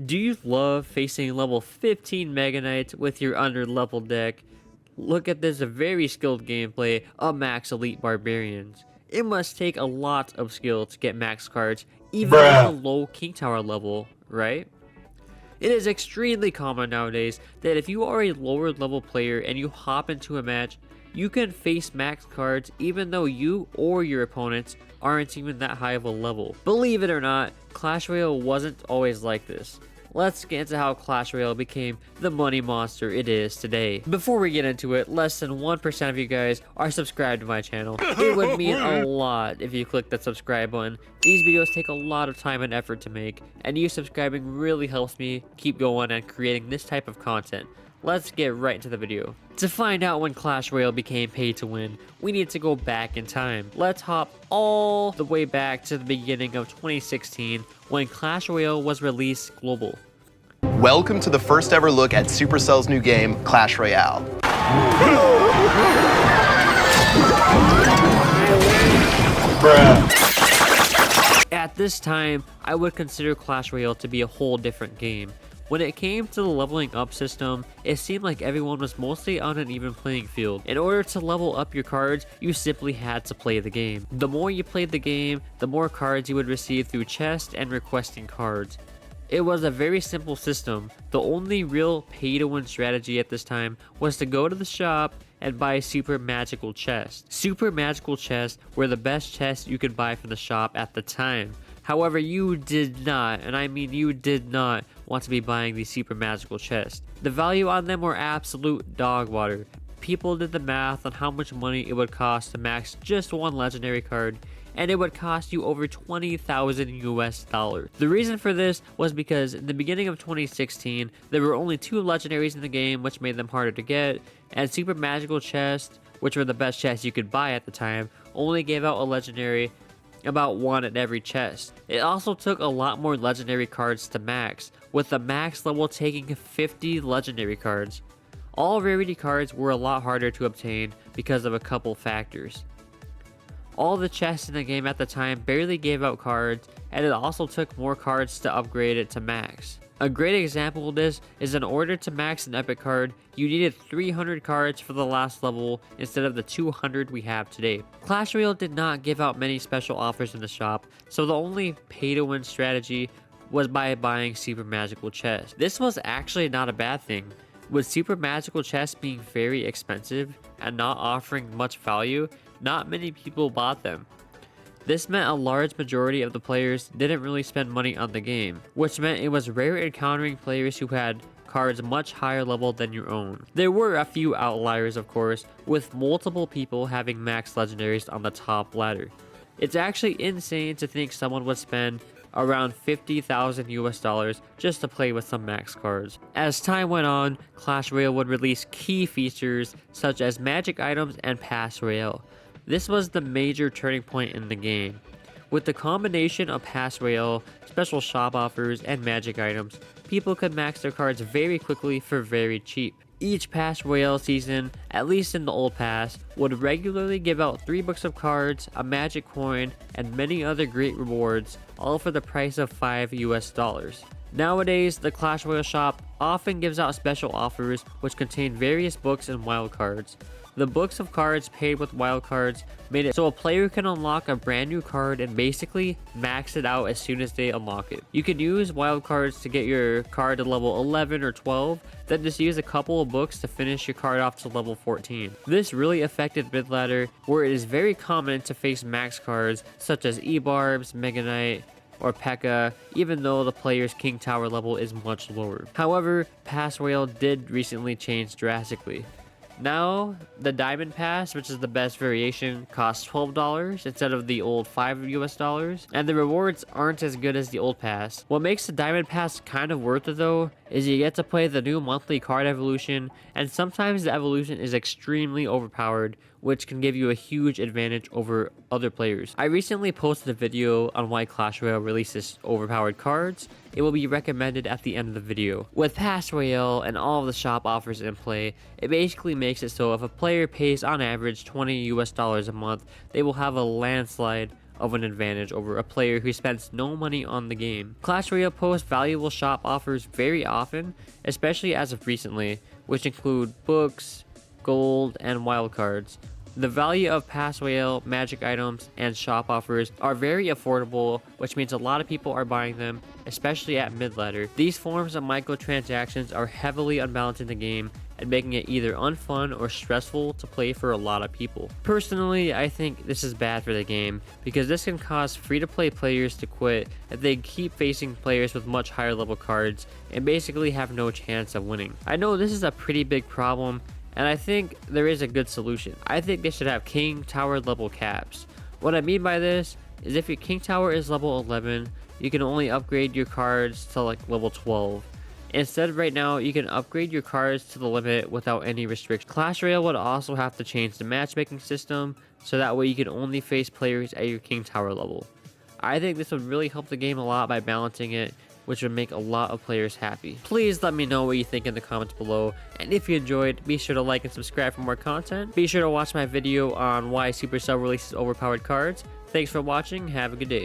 Do you love facing level 15 Mega Knights with your under-leveled deck? Look at this very skilled gameplay of Max Elite Barbarians. It must take a lot of skill to get max cards, even at the low King Tower level, right? It is extremely common nowadays that if you are a lower level player and you hop into a match, you can face max cards even though you or your opponents aren't even that high of a level. Believe it or not, Clash Royale wasn't always like this. Let's get into how Clash Royale became the money monster it is today. Before we get into it, less than 1% of you guys are subscribed to my channel. It would mean a lot if you click that subscribe button. These videos take a lot of time and effort to make, and you subscribing really helps me keep going and creating this type of content. Let's get right into the video. To find out when Clash Royale became pay to win, we need to go back in time. Let's hop all the way back to the beginning of 2016 when Clash Royale was released global. Welcome to the first ever look at Supercell's new game, Clash Royale. At this time, I would consider Clash Royale to be a whole different game. When it came to the leveling up system, it seemed like everyone was mostly on an even playing field. In order to level up your cards, you simply had to play the game. The more you played the game, the more cards you would receive through chests and requesting cards. It was a very simple system. The only real pay-to-win strategy at this time was to go to the shop and buy super magical chests. Super magical chests were the best chests you could buy from the shop at the time. However, you did not, and I mean you did not, want to be buying these super magical chests. The value on them were absolute dog water. People did the math on how much money it would cost to max just one legendary card, and it would cost you over 20,000 US dollars. The reason for this was because in the beginning of 2016, there were only 2 legendaries in the game, which made them harder to get, and super magical chests, which were the best chests you could buy at the time, only gave out a legendary about 1 at every chest. It also took a lot more legendary cards to max, with the max level taking 50 legendary cards. All rarity cards were a lot harder to obtain because of a couple factors. All the chests in the game at the time barely gave out cards, and it also took more cards to upgrade it to max. A great example of this is in order to max an epic card, you needed 300 cards for the last level instead of the 200 we have today. Clash Royale did not give out many special offers in the shop, so the only pay-to-win strategy was by buying super magical chests. This was actually not a bad thing. With super magical chests being very expensive and not offering much value, not many people bought them. This meant a large majority of the players didn't really spend money on the game, which meant it was rare encountering players who had cards much higher level than your own. There were a few outliers, of course, with multiple people having max legendaries on the top ladder. It's actually insane to think someone would spend around 50,000 US dollars just to play with some max cards. As time went on, Clash Royale would release key features such as magic items and Pass Royale. This was the major turning point in the game. With the combination of Pass Royale, special shop offers, and magic items, people could max their cards very quickly for very cheap. Each Pass Royale season, at least in the old pass, would regularly give out 3 books of cards, a magic coin, and many other great rewards, all for the price of 5 US dollars. Nowadays, the Clash Royale shop often gives out special offers which contain various books and wildcards. The books of cards paired with wildcards made it so a player can unlock a brand new card and basically max it out as soon as they unlock it. You can use wildcards to get your card to level 11 or 12, then just use a couple of books to finish your card off to level 14. This really affected mid ladder, where it is very common to face max cards such as E-Barbs, Mega Knight, or P.E.K.K.A, even though the player's King Tower level is much lower. However, Pass Royale did recently change drastically. Now, the Diamond Pass, which is the best variation, costs $12 instead of the old 5 US dollars, and the rewards aren't as good as the old pass. What makes the Diamond Pass kind of worth it though, is you get to play the new monthly card evolution, and sometimes the evolution is extremely overpowered, which can give you a huge advantage over other players. I recently posted a video on why Clash Royale releases overpowered cards. It will be recommended at the end of the video. With Pass Royale and all of the shop offers in play, it basically makes it so if a player pays on average 20 US dollars a month, they will have a landslide of an advantage over a player who spends no money on the game. Clash Royale posts valuable shop offers very often, especially as of recently, which include books, gold, and wildcards. The value of Pass Royale, magic items, and shop offers are very affordable, which means a lot of people are buying them, especially at mid-ladder. These forms of microtransactions are heavily unbalancing the game and making it either unfun or stressful to play for a lot of people. Personally, I think this is bad for the game because this can cause free-to-play players to quit if they keep facing players with much higher level cards and basically have no chance of winning. I know this is a pretty big problem, and I think there is a good solution. I think they should have King Tower level caps. What I mean by this is if your King Tower is level 11, you can only upgrade your cards to like level 12. Instead, right now, you can upgrade your cards to the limit without any restrictions. Clash Royale would also have to change the matchmaking system, so that way you can only face players at your King Tower level. I think this would really help the game a lot by balancing it, which would make a lot of players happy. Please let me know what you think in the comments below, and if you enjoyed, be sure to like and subscribe for more content. Be sure to watch my video on why Supercell releases overpowered cards. Thanks for watching, have a good day.